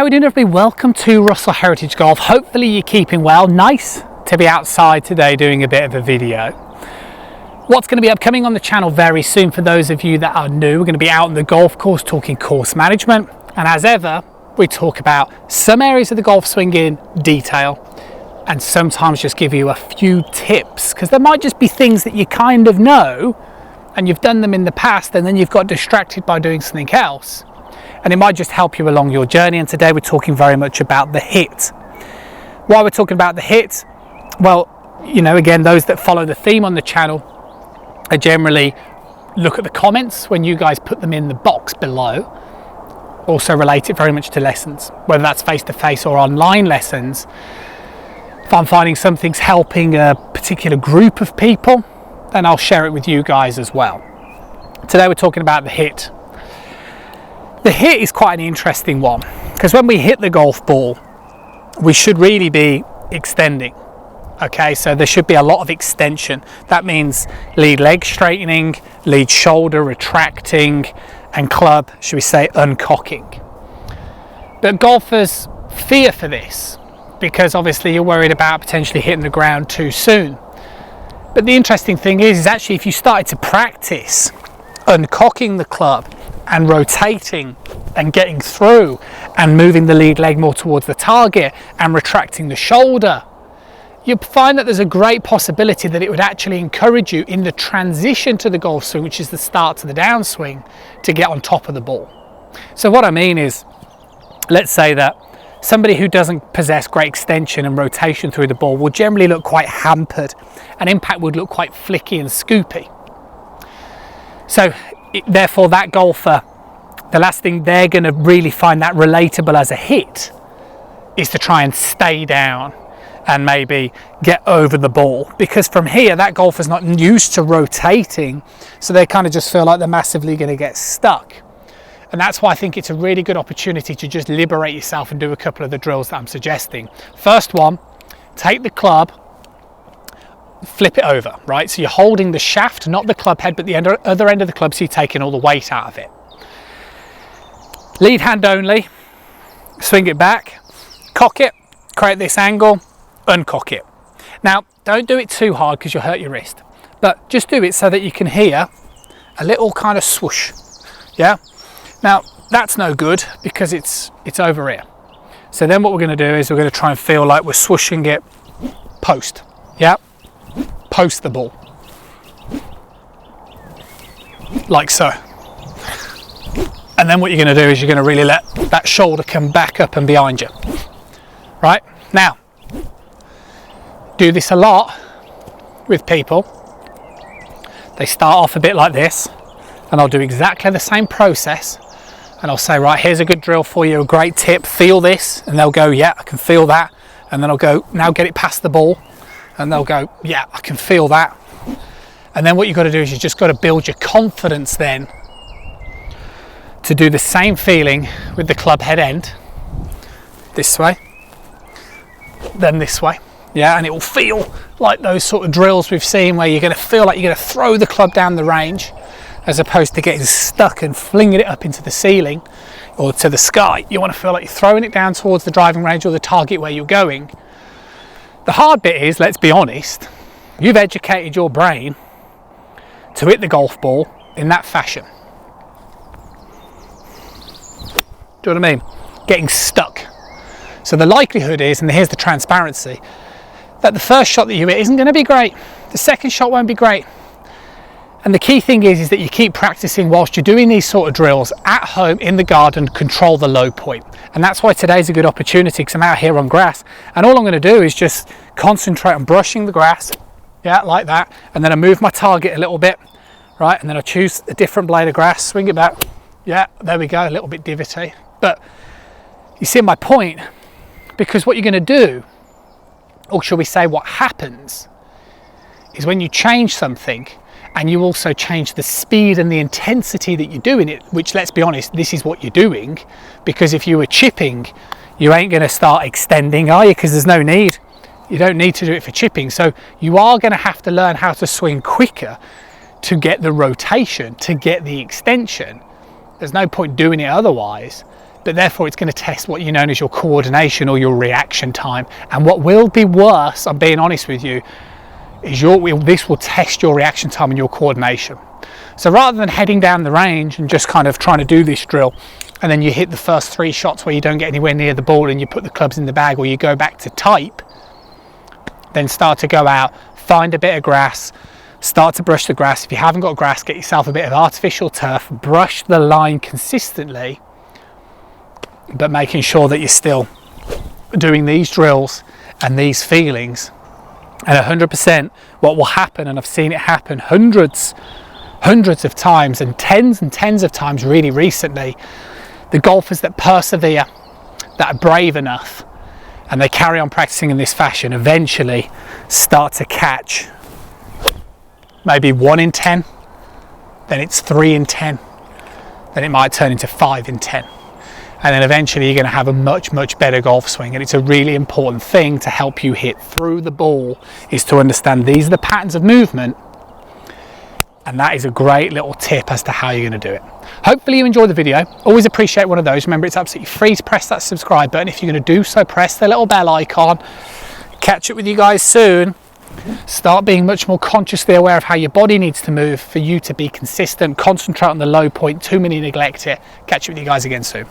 how are we doing, everybody? Welcome to Russell Heritage Golf. Hopefully you're keeping well. Nice to be outside today doing a bit of a video. What's going to be upcoming on the channel very soon for those of you that are new, we're going to be out on the golf course talking course management, and as ever we talk about some areas of the golf swing in detail and sometimes just give you a few tips, because there might just be things that you kind of know and you've done them in the past and then you've got distracted by doing something else, and it might just help you along your journey. And today we're talking very much about the hit. Why we're talking about the hit? Well, you know, again, those that follow the theme on the channel I generally look at the comments when you guys put them in the box below. Also relate it very much to lessons, whether that's face-to-face or online lessons. If I'm finding something's helping a particular group of people, then I'll share it with you guys as well. Today we're talking about the hit. The hit is quite an interesting one, because when we hit the golf ball, we should really be extending. Okay, so there should be a lot of extension. That means lead leg straightening, lead shoulder retracting, and club, should we say, uncocking. But golfers fear for this because obviously you're worried about potentially hitting the ground too soon. But the interesting thing is actually if you started to practice uncocking the club and rotating and getting through and moving the lead leg more towards the target and retracting the shoulder, you'll find that there's a great possibility that it would actually encourage you in the transition to the golf swing, which is the start to the downswing, to get on top of the ball. So what I mean is, let's say that somebody who doesn't possess great extension and rotation through the ball will generally look quite hampered, and impact would look quite flicky and scoopy. So therefore that golfer, the last thing they're going to really find that relatable as a hit is to try and stay down and maybe get over the ball, because from here that golfer's not used to rotating, so they kind of just feel like they're massively going to get stuck. And that's why I think it's a really good opportunity to just liberate yourself and do a couple of the drills that I'm suggesting. First one, take the club, flip it over, right? So you're holding the shaft, not the club head, but the other end of the club, so you're taking all the weight out of it. Lead hand only, swing it back, cock it, create this angle, uncock it. Now, don't do it too hard because you'll hurt your wrist, but just do it so that you can hear a little kind of swoosh. Yeah. Now, that's no good because it's over here. So then what we're going to do is we're going to try and feel like we're swooshing it post. Yeah. Post the ball. Like so. And then what you're going to do is you're going to really let that shoulder come back up and behind you. Right? Now, do this a lot with people. They start off a bit like this, and I'll do exactly the same process, and I'll say, right, here's a good drill for you, a great tip, feel this, and they'll go, yeah, I can feel that. And then I'll go, now get it past the ball, and they'll go, yeah, I can feel that. And then what you've got to do is you just got to build your confidence then to do the same feeling with the club head end, this way, then this way. Yeah, and it will feel like those sort of drills we've seen where you're going to feel like you're going to throw the club down the range as opposed to getting stuck and flinging it up into the ceiling or to the sky. You want to feel like you're throwing it down towards the driving range or the target where you're going. The hard bit is, let's be honest, you've educated your brain to hit the golf ball in that fashion. Do you know what I mean? Getting stuck. So the likelihood is, and here's the transparency, that the first shot that you hit isn't going to be great. The second shot won't be great. And the key thing is that you keep practicing whilst you're doing these sort of drills at home in the garden, control the low point. And that's why today's a good opportunity, because I'm out here on grass and all I'm going to do is just concentrate on brushing the grass, yeah, like that, and then I move my target a little bit, right, and then I choose a different blade of grass, swing it back, yeah, there we go, a little bit divotty. But you see my point, because what you're going to do, or shall we say what happens, is when you change something and you also change the speed and the intensity that you're doing it, which, let's be honest, this is what you're doing, because if you were chipping, you ain't going to start extending, are you? Because there's no need. You don't need to do it for chipping. So you are going to have to learn how to swing quicker to get the rotation, to get the extension. There's no point doing it otherwise, but therefore it's going to test what you know as your coordination or your reaction time. And what will be worse, I'm being honest with you, is this will test your reaction time and your coordination. So rather than heading down the range and just kind of trying to do this drill, and then you hit the first 3 shots where you don't get anywhere near the ball and you put the clubs in the bag, or you go back to type, then start to go out, find a bit of grass, start to brush the grass. If you haven't got grass, get yourself a bit of artificial turf, brush the line consistently, but making sure that you're still doing these drills and these feelings. And 100% what will happen, and I've seen it happen hundreds of times and tens of times really recently, the golfers that persevere, that are brave enough, and they carry on practicing in this fashion, eventually start to catch maybe 1 in 10, then it's 3 in 10, then it might turn into 5 in 10. And then eventually you're going to have a much better golf swing. And it's a really important thing to help you hit through the ball, is to understand these are the patterns of movement. And that is a great little tip as to how you're going to do it. Hopefully you enjoyed the video. Always appreciate one of those. Remember, it's absolutely free to press that subscribe button. If you're going to do so, press the little bell icon. Catch up with you guys soon. Start being much more consciously aware of how your body needs to move for you to be consistent. Concentrate on the low point. Too many neglect it. Catch up with you guys again soon.